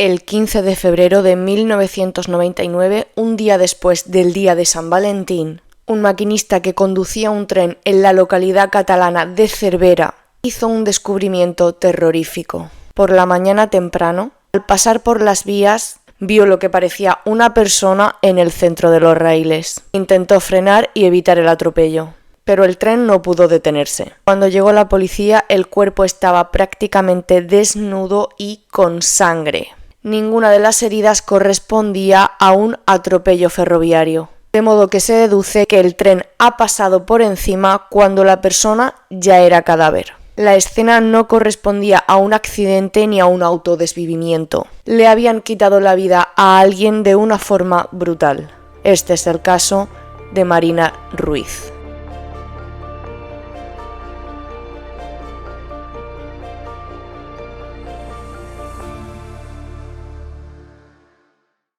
el 15 de febrero de 1999, un día después del día de San Valentín, un maquinista que conducía un tren en la localidad catalana de Cervera hizo un descubrimiento terrorífico. Por la mañana temprano, al pasar por las vías, vio lo que parecía una persona en el centro de los raíles. Intentó frenar y evitar el atropello, pero el tren no pudo detenerse. Cuando llegó la policía, el cuerpo estaba prácticamente desnudo y con sangre. Ninguna de las heridas correspondía a un atropello ferroviario, de modo que se deduce que el tren ha pasado por encima cuando la persona ya era cadáver. La escena no correspondía a un accidente ni a un autodesvivimiento. Le habían quitado la vida a alguien de una forma brutal. Este es el caso de Marina Ruiz.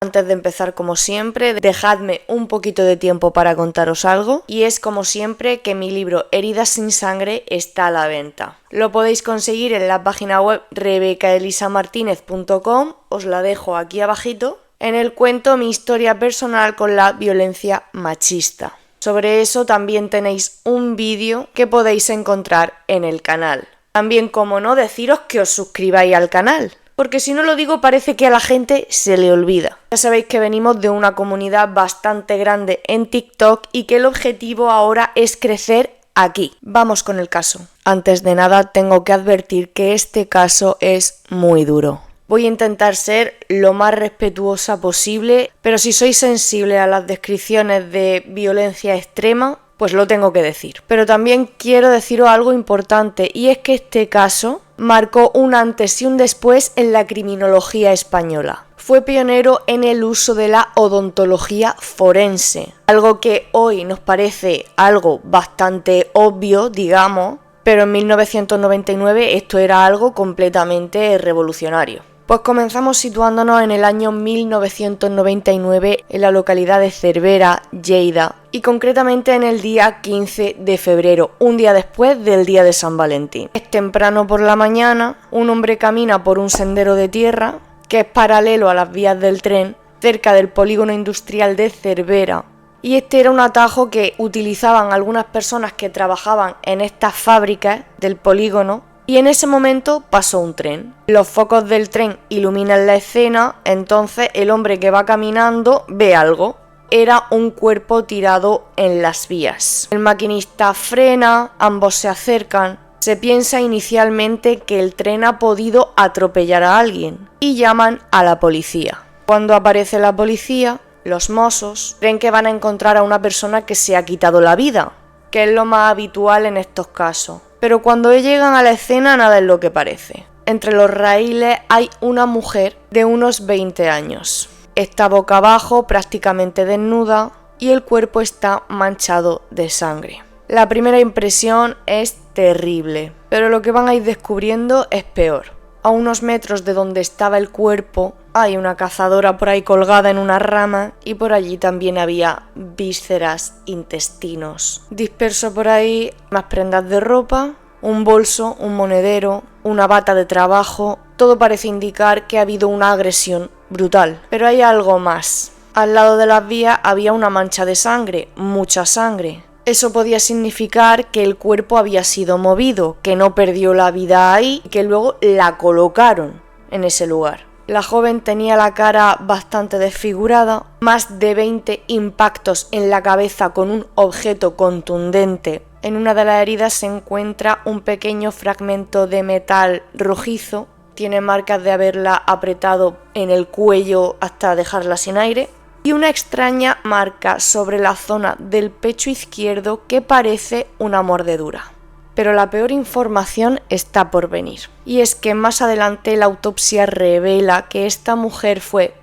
Antes de empezar, como siempre, dejadme un poquito de tiempo para contaros algo, y es como siempre que mi libro Heridas sin sangre está a la venta. Lo podéis conseguir en la página web rebecaelisamartinez.com, os la dejo aquí abajito. En él cuento mi historia personal con la violencia machista. Sobre eso también tenéis un vídeo que podéis encontrar en el canal. También, como no, deciros que os suscribáis al canal, porque si no lo digo parece que a la gente se le olvida. Ya sabéis que venimos de una comunidad bastante grande en TikTok y que el objetivo ahora es crecer aquí. Vamos con el caso. Antes de nada tengo que advertir que este caso es muy duro. Voy a intentar ser lo más respetuosa posible, pero si sois sensible a las descripciones de violencia extrema, pues lo tengo que decir. Pero también quiero deciros algo importante, y es que este caso marcó un antes y un después en la criminología española. Fue pionero en el uso de la odontología forense, algo que hoy nos parece algo bastante obvio, digamos, pero en 1999 esto era algo completamente revolucionario. Pues comenzamos situándonos en el año 1999 en la localidad de Cervera, Lleida, y concretamente en el día 15 de febrero, un día después del día de San Valentín. Es temprano por la mañana, un hombre camina por un sendero de tierra que es paralelo a las vías del tren, cerca del polígono industrial de Cervera, y este era un atajo que utilizaban algunas personas que trabajaban en estas fábricas del polígono. Y en ese momento pasó un tren. Los focos del tren iluminan la escena, entonces el hombre que va caminando ve algo. Era un cuerpo tirado en las vías. El maquinista frena, ambos se acercan. Se piensa inicialmente que el tren ha podido atropellar a alguien y llaman a la policía. Cuando aparece la policía, los mozos creen que van a encontrar a una persona que se ha quitado la vida, que es lo más habitual en estos casos. Pero cuando llegan a la escena nada es lo que parece. Entre los raíles hay una mujer de unos 20 años. Está boca abajo, prácticamente desnuda, y el cuerpo está manchado de sangre. La primera impresión es terrible, pero lo que van a ir descubriendo es peor. A unos metros de donde estaba el cuerpo hay una cazadora por ahí colgada en una rama, y por allí también había vísceras, intestinos. Disperso por ahí más prendas de ropa, un bolso, un monedero, una bata de trabajo. Todo parece indicar que ha habido una agresión brutal. Pero hay algo más. Al lado de las vías había una mancha de sangre, mucha sangre. Eso podía significar que el cuerpo había sido movido, que no perdió la vida ahí y que luego la colocaron en ese lugar. La joven tenía la cara bastante desfigurada, más de 20 impactos en la cabeza con un objeto contundente. En una de las heridas se encuentra un pequeño fragmento de metal rojizo. Tiene marcas de haberla apretado en el cuello hasta dejarla sin aire. Y una extraña marca sobre la zona del pecho izquierdo que parece una mordedura. Pero la peor información está por venir. Y es que más adelante la autopsia revela que esta mujer fue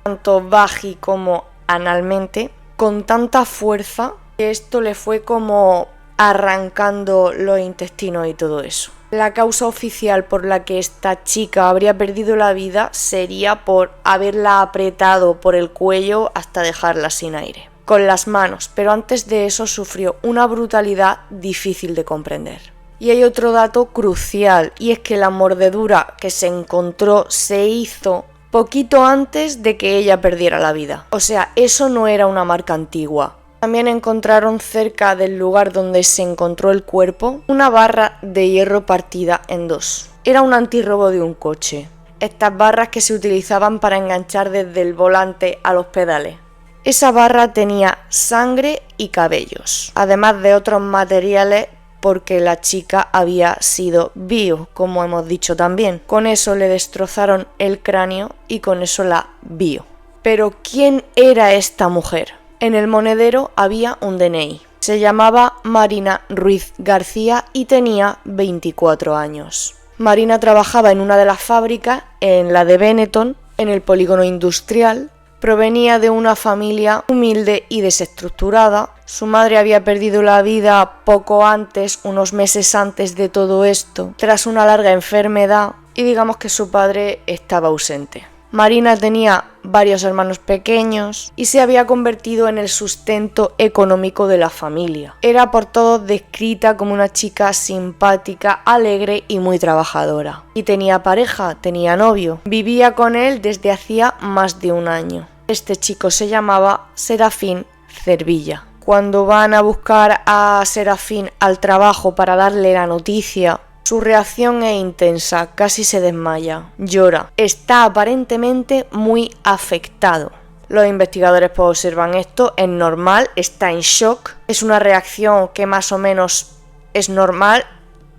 tanto vagi como analmente, con tanta fuerza que esto le fue como arrancando los intestinos y todo eso. La causa oficial por la que esta chica habría perdido la vida sería por haberla apretado por el cuello hasta dejarla sin aire, con las manos, pero antes de eso sufrió una brutalidad difícil de comprender. Y hay otro dato crucial, y es que la mordedura que se encontró se hizo poquito antes de que ella perdiera la vida. O sea, eso no era una marca antigua. También encontraron cerca del lugar donde se encontró el cuerpo una barra de hierro partida en dos. Era un antirrobo de un coche. Estas barras que se utilizaban para enganchar desde el volante a los pedales. Esa barra tenía sangre y cabellos, además de otros materiales porque la chica había sido bio, como hemos dicho también. Con eso le destrozaron el cráneo y con eso la bio. Pero ¿quién era esta mujer? En el monedero había un DNI. Se llamaba Marina Ruiz García y tenía 24 años. Marina trabajaba en una de las fábricas, en la de Benetton, en el polígono industrial. Provenía de una familia humilde y desestructurada. Su madre había perdido la vida poco antes, unos meses antes de todo esto, tras una larga enfermedad, y digamos que su padre estaba ausente. Marina tenía varios hermanos pequeños y se había convertido en el sustento económico de la familia. Era por todos descrita como una chica simpática, alegre y muy trabajadora. Y tenía pareja, tenía novio. Vivía con él desde hacía más de un año. Este chico se llamaba Serafín Cervilla. Cuando van a buscar a Serafín al trabajo para darle la noticia, su reacción es intensa, casi se desmaya, llora. Está aparentemente muy afectado. Los investigadores pues observan esto, es normal, está en shock. Es una reacción que más o menos es normal,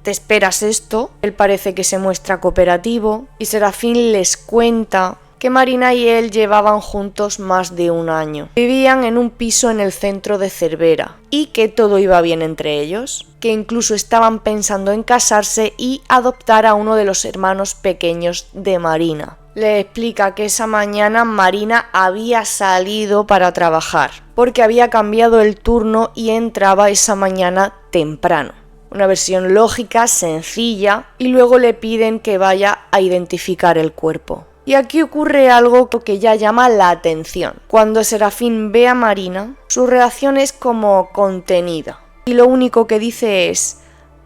te esperas esto. Él parece que se muestra cooperativo y Serafín les cuenta que Marina y él llevaban juntos más de un año. Vivían en un piso en el centro de Cervera y que todo iba bien entre ellos, que incluso estaban pensando en casarse y adoptar a uno de los hermanos pequeños de Marina. Le explica que esa mañana Marina había salido para trabajar, porque había cambiado el turno y entraba esa mañana temprano. Una versión lógica, sencilla, y luego le piden que vaya a identificar el cuerpo. Y aquí ocurre algo que ya llama la atención. Cuando Serafín ve a Marina, su reacción es como contenida. Y lo único que dice es: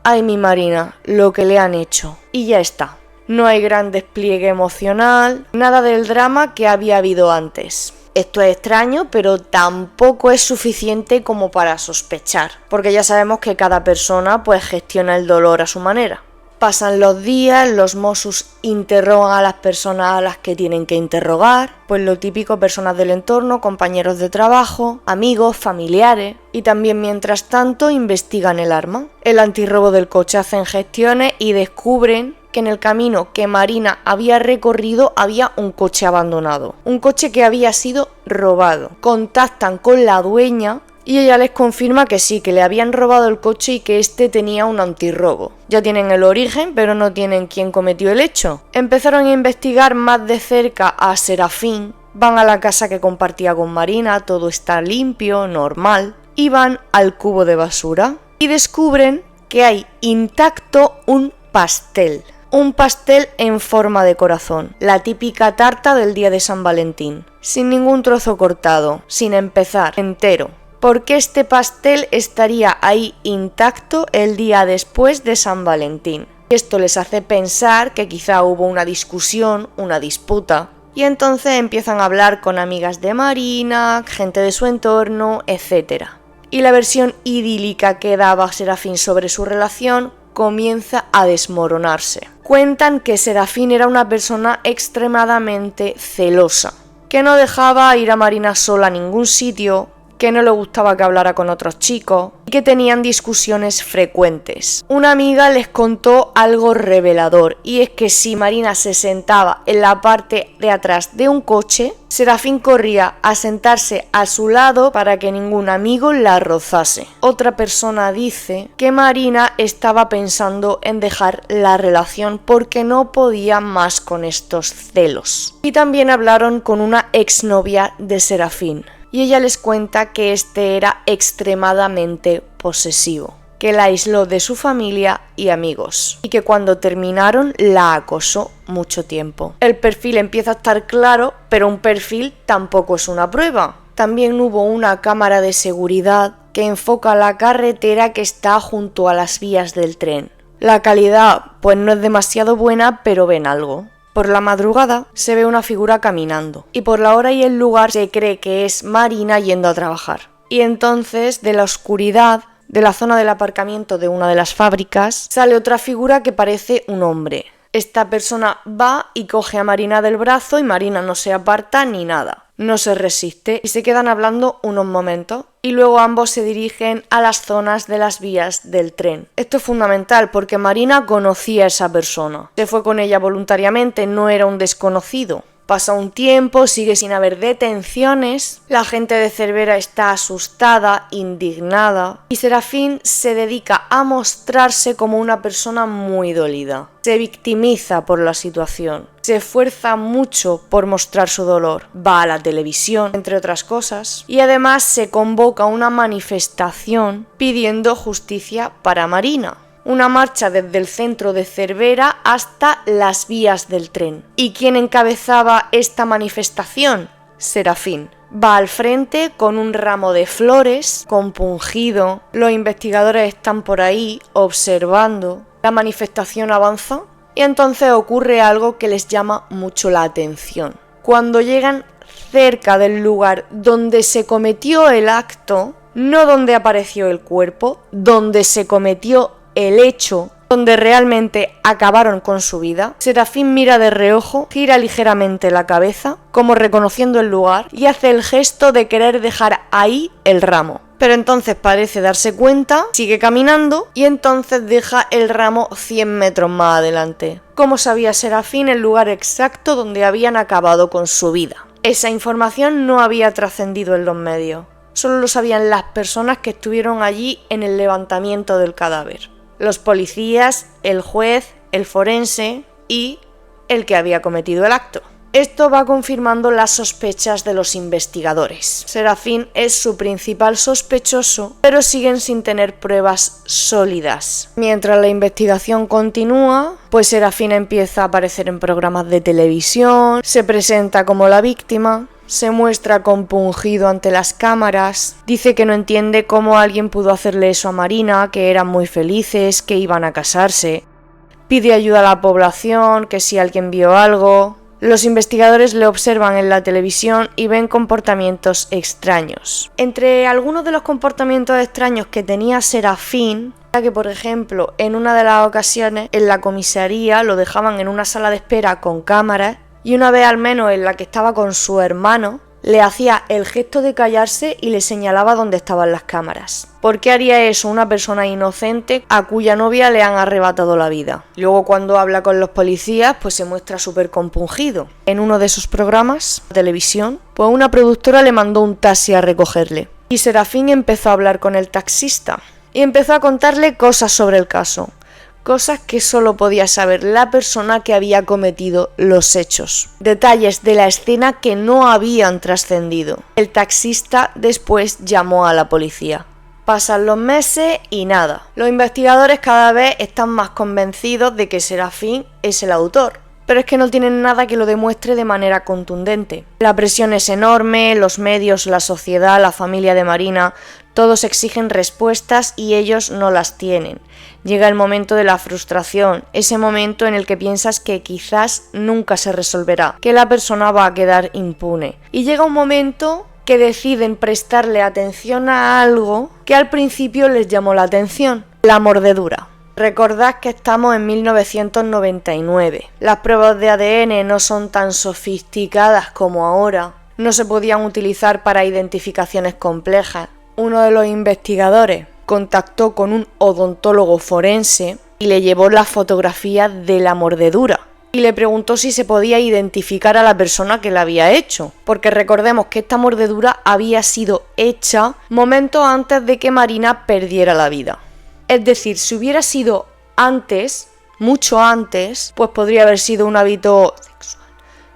"Ay, mi Marina, lo que le han hecho". Y ya está. No hay gran despliegue emocional, nada del drama que había habido antes. Esto es extraño, pero tampoco es suficiente como para sospechar, porque ya sabemos que cada persona pues gestiona el dolor a su manera. Pasan los días, los Mossos interrogan a las personas a las que tienen que interrogar, pues lo típico, personas del entorno, compañeros de trabajo, amigos, familiares, y también mientras tanto investigan el arma. El antirrobo del coche, hacen gestiones y descubren que en el camino que Marina había recorrido había un coche abandonado, un coche que había sido robado. Contactan con la dueña y ella les confirma que sí, que le habían robado el coche y que este tenía un antirrobo. Ya tienen el origen, pero no tienen quién cometió el hecho. Empezaron a investigar más de cerca a Serafín, van a la casa que compartía con Marina, todo está limpio, normal, y van al cubo de basura y descubren que hay intacto un pastel. Un pastel en forma de corazón, la típica tarta del día de San Valentín, sin ningún trozo cortado, sin empezar, entero. ¿Por qué este pastel estaría ahí intacto el día después de San Valentín? Esto les hace pensar que quizá hubo una discusión, una disputa, y entonces empiezan a hablar con amigas de Marina, gente de su entorno, etc. Y la versión idílica que daba Serafín sobre su relación comienza a desmoronarse. Cuentan que Serafín era una persona extremadamente celosa, que no dejaba ir a Marina sola a ningún sitio, que no le gustaba que hablara con otros chicos y que tenían discusiones frecuentes. Una amiga les contó algo revelador, y es que si Marina se sentaba en la parte de atrás de un coche, Serafín corría a sentarse a su lado para que ningún amigo la rozase. Otra persona dice que Marina estaba pensando en dejar la relación porque no podía más con estos celos. Y también hablaron con una exnovia de Serafín. Y ella les cuenta que este era extremadamente posesivo, que la aisló de su familia y amigos, y que cuando terminaron la acosó mucho tiempo. El perfil empieza a estar claro, pero un perfil tampoco es una prueba. También hubo una cámara de seguridad que enfoca la carretera que está junto a las vías del tren. La calidad pues no es demasiado buena, pero ven algo. Por la madrugada se ve una figura caminando y por la hora y el lugar se cree que es Marina yendo a trabajar. Y entonces de la oscuridad de la zona del aparcamiento de una de las fábricas sale otra figura que parece un hombre. Esta persona va y coge a Marina del brazo y Marina no se aparta ni nada. No se resiste y se quedan hablando unos momentos y luego ambos se dirigen a las zonas de las vías del tren. Esto es fundamental porque Marina conocía a esa persona. Se fue con ella voluntariamente, no era un desconocido. Pasa un tiempo, sigue sin haber detenciones, la gente de Cervera está asustada, indignada y Serafín se dedica a mostrarse como una persona muy dolida. Se victimiza por la situación, se esfuerza mucho por mostrar su dolor, va a la televisión, entre otras cosas, y además se convoca una manifestación pidiendo justicia para Marina. Una marcha desde el centro de Cervera hasta las vías del tren. ¿Y quién encabezaba esta manifestación? Serafín. Va al frente con un ramo de flores, compungido. Los investigadores están por ahí observando. La manifestación avanza y entonces ocurre algo que les llama mucho la atención. Cuando llegan cerca del lugar donde se cometió el acto, no donde apareció el cuerpo, donde se cometió el hecho, donde realmente acabaron con su vida, Serafín mira de reojo, gira ligeramente la cabeza, como reconociendo el lugar, y hace el gesto de querer dejar ahí el ramo. Pero entonces parece darse cuenta, sigue caminando y entonces deja el ramo 100 metros más adelante. ¿Cómo sabía Serafín el lugar exacto donde habían acabado con su vida? Esa información no había trascendido en los medios. Solo lo sabían las personas que estuvieron allí en el levantamiento del cadáver. Los policías, el juez, el forense y el que había cometido el acto. Esto va confirmando las sospechas de los investigadores. Serafín es su principal sospechoso, pero siguen sin tener pruebas sólidas. Mientras la investigación continúa, pues Serafín empieza a aparecer en programas de televisión, se presenta como la víctima, se muestra compungido ante las cámaras, dice que no entiende cómo alguien pudo hacerle eso a Marina, que eran muy felices, que iban a casarse. Pide ayuda a la población, que si alguien vio algo. Los investigadores le observan en la televisión y ven comportamientos extraños. Entre algunos de los comportamientos extraños que tenía Serafín, era que por ejemplo en una de las ocasiones en la comisaría lo dejaban en una sala de espera con cámaras y una vez al menos en la que estaba con su hermano le hacía el gesto de callarse y le señalaba dónde estaban las cámaras. ¿Por qué haría eso una persona inocente a cuya novia le han arrebatado la vida? Luego cuando habla con los policías pues se muestra súper compungido. En uno de esos programas de televisión pues una productora le mandó un taxi a recogerle y Serafín empezó a hablar con el taxista y empezó a contarle cosas sobre el caso. Cosas que solo podía saber la persona que había cometido los hechos. Detalles de la escena que no habían trascendido. El taxista después llamó a la policía. Pasan los meses y nada. Los investigadores cada vez están más convencidos de que Serafín es el autor. Pero es que no tienen nada que lo demuestre de manera contundente. La presión es enorme, los medios, la sociedad, la familia de Marina, todos exigen respuestas y ellos no las tienen. Llega el momento de la frustración, ese momento en el que piensas que quizás nunca se resolverá, que la persona va a quedar impune. Y llega un momento que deciden prestarle atención a algo que al principio les llamó la atención, la mordedura. Recordad que estamos en 1999. Las pruebas de ADN no son tan sofisticadas como ahora. No se podían utilizar para identificaciones complejas. Uno de los investigadores contactó con un odontólogo forense y le llevó la fotografía de la mordedura. Y le preguntó si se podía identificar a la persona que la había hecho. Porque recordemos que esta mordedura había sido hecha momentos antes de que Marina perdiera la vida. Es decir, si hubiera sido antes, mucho antes, pues podría haber sido un hábito sexual.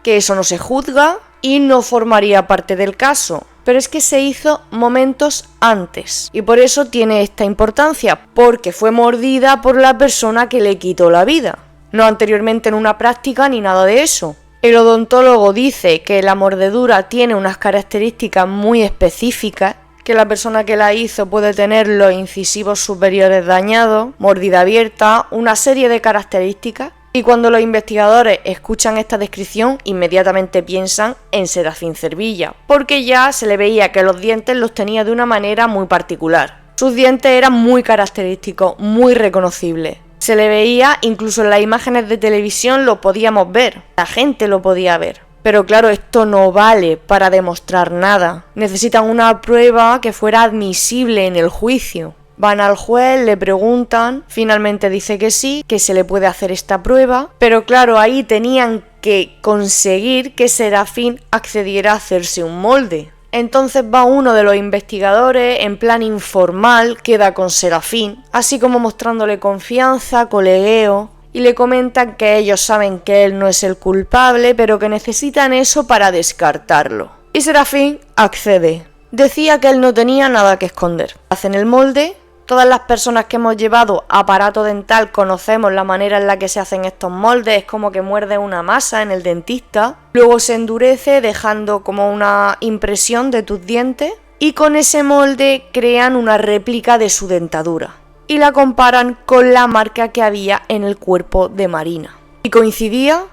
Que eso no se juzga y no formaría parte del caso. Pero es que se hizo momentos antes. Y por eso tiene esta importancia, porque fue mordida por la persona que le quitó la vida. No anteriormente en una práctica ni nada de eso. El odontólogo dice que la mordedura tiene unas características muy específicas que la persona que la hizo puede tener los incisivos superiores dañados, mordida abierta, una serie de características. Y cuando los investigadores escuchan esta descripción, inmediatamente piensan en Serafín Cervilla, porque ya se le veía que los dientes los tenía de una manera muy particular. Sus dientes eran muy característicos, muy reconocibles. Se le veía, incluso en las imágenes de televisión lo podíamos ver, la gente lo podía ver. Pero claro, esto no vale para demostrar nada. Necesitan una prueba que fuera admisible en el juicio. Van al juez, le preguntan, finalmente dice que sí, que se le puede hacer esta prueba, pero claro, ahí tenían que conseguir que Serafín accediera a hacerse un molde. Entonces va uno de los investigadores, en plan informal, queda con Serafín, así como mostrándole confianza, colegueo, y le comentan que ellos saben que él no es el culpable, pero que necesitan eso para descartarlo. Y Serafín accede. Decía que él no tenía nada que esconder. Hacen el molde. Todas las personas que hemos llevado aparato dental conocemos la manera en la que se hacen estos moldes, es como que muerde una masa en el dentista, luego se endurece dejando como una impresión de tus dientes y con ese molde crean una réplica de su dentadura y la comparan con la marca que había en el cuerpo de Marina. ¿Y coincidía?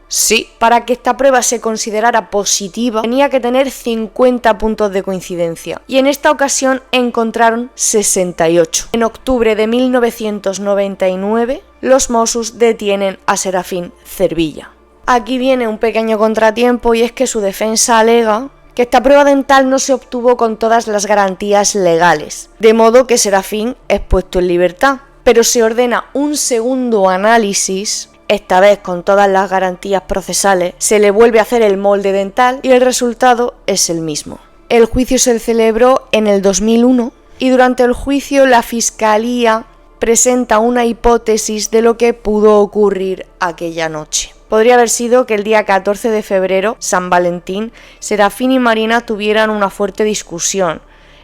Sí, para que esta prueba se considerara positiva tenía que tener 50 puntos de coincidencia y en esta ocasión encontraron 68. En octubre de 1999 los Mossos detienen a Serafín Cervilla. Aquí viene un pequeño contratiempo y es que su defensa alega que esta prueba dental no se obtuvo con todas las garantías legales, de modo que Serafín es puesto en libertad, pero se ordena un segundo análisis. Esta vez con todas las garantías procesales, se le vuelve a hacer el molde dental y el resultado es el mismo. El juicio se celebró en el 2001 y durante el juicio la Fiscalía presenta una hipótesis de lo que pudo ocurrir aquella noche. Podría haber sido que el día 14 de febrero, San Valentín, Serafín y Marina tuvieran una fuerte discusión.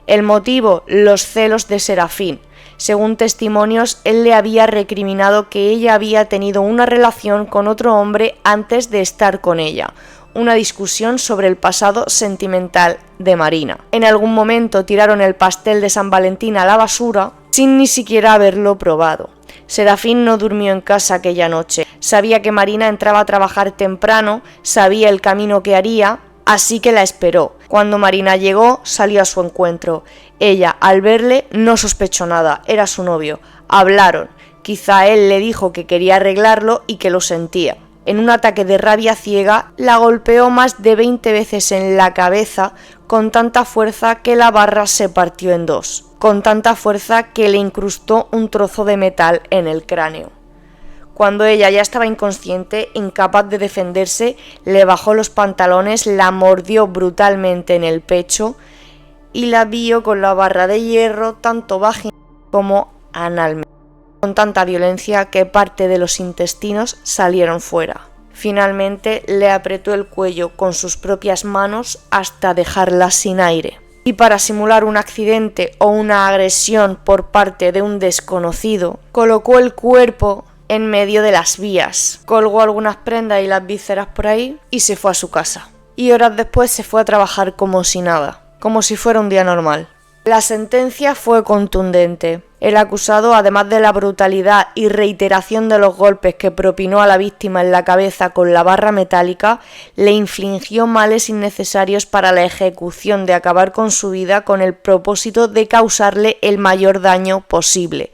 El motivo, los celos de Serafín. Según testimonios, él le había recriminado que ella había tenido una relación con otro hombre antes de estar con ella. Una discusión sobre el pasado sentimental de Marina. En algún momento tiraron el pastel de San Valentín a la basura sin ni siquiera haberlo probado. Serafín no durmió en casa aquella noche. Sabía que Marina entraba a trabajar temprano, sabía el camino que haría, así que la esperó. Cuando Marina llegó, salió a su encuentro. Ella, al verle, no sospechó nada, era su novio. Hablaron. Quizá él le dijo que quería arreglarlo y que lo sentía. En un ataque de rabia ciega, la golpeó más de 20 veces en la cabeza con tanta fuerza que la barra se partió en dos. Con tanta fuerza que le incrustó un trozo de metal en el cráneo. Cuando ella ya estaba inconsciente, incapaz de defenderse, le bajó los pantalones, la mordió brutalmente en el pecho y la vio con la barra de hierro tanto vaginal como analmente, con tanta violencia que parte de los intestinos salieron fuera. Finalmente le apretó el cuello con sus propias manos hasta dejarla sin aire. Y para simular un accidente o una agresión por parte de un desconocido, colocó el cuerpo en medio de las vías, colgó algunas prendas y las vísceras por ahí y se fue a su casa. Y horas después se fue a trabajar como si nada, como si fuera un día normal. La sentencia fue contundente. El acusado, además de la brutalidad y reiteración de los golpes que propinó a la víctima en la cabeza con la barra metálica, le infligió males innecesarios para la ejecución de acabar con su vida con el propósito de causarle el mayor daño posible.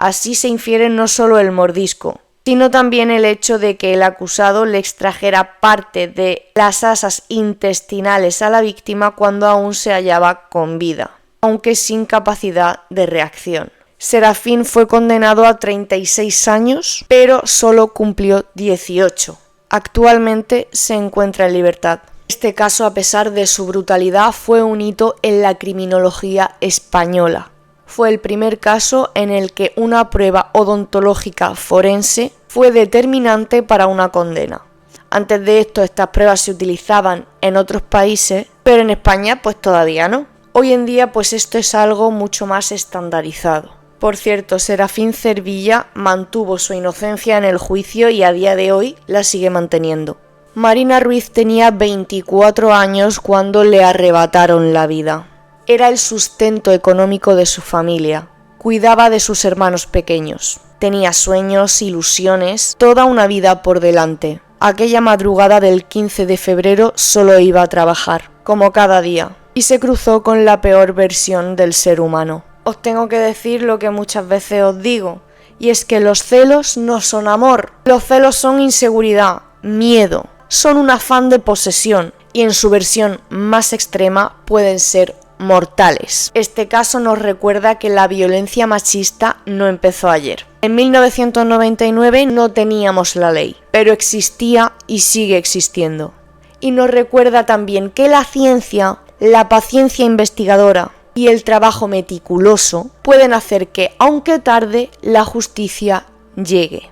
Así se infiere no solo el mordisco, sino también el hecho de que el acusado le extrajera parte de las asas intestinales a la víctima cuando aún se hallaba con vida, aunque sin capacidad de reacción. Serafín fue condenado a 36 años, pero solo cumplió 18. Actualmente se encuentra en libertad. Este caso, a pesar de su brutalidad, fue un hito en la criminología española. Fue el primer caso en el que una prueba odontológica forense fue determinante para una condena. Antes de esto, estas pruebas se utilizaban en otros países, pero en España pues todavía no. Hoy en día pues esto es algo mucho más estandarizado. Por cierto, Serafín Cervilla mantuvo su inocencia en el juicio y a día de hoy la sigue manteniendo. Marina Ruiz tenía 24 años cuando le arrebataron la vida. Era el sustento económico de su familia. Cuidaba de sus hermanos pequeños. Tenía sueños, ilusiones, toda una vida por delante. Aquella madrugada del 15 de febrero solo iba a trabajar, como cada día, y se cruzó con la peor versión del ser humano. Os tengo que decir lo que muchas veces os digo, y es que los celos no son amor. Los celos son inseguridad, miedo, son un afán de posesión, y en su versión más extrema pueden ser mortales. Este caso nos recuerda que la violencia machista no empezó ayer. En 1999 no teníamos la ley, pero existía y sigue existiendo. Y nos recuerda también que la ciencia, la paciencia investigadora y el trabajo meticuloso pueden hacer que, aunque tarde, la justicia llegue.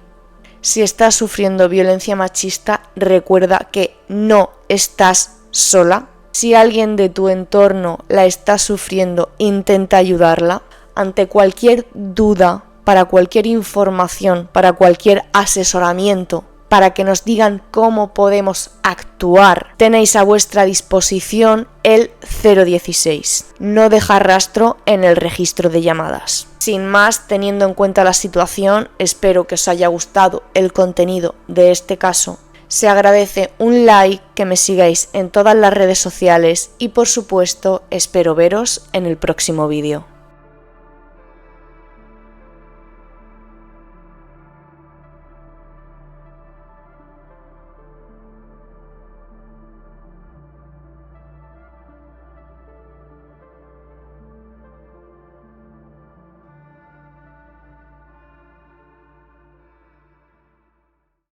Si estás sufriendo violencia machista, recuerda que no estás sola. Si alguien de tu entorno la está sufriendo, intenta ayudarla. Ante cualquier duda, para cualquier información, para cualquier asesoramiento, para que nos digan cómo podemos actuar, tenéis a vuestra disposición el 016. No dejar rastro en el registro de llamadas. Sin más, teniendo en cuenta la situación, espero que os haya gustado el contenido de este caso. Se agradece un like, que me sigáis en todas las redes sociales y por supuesto espero veros en el próximo vídeo.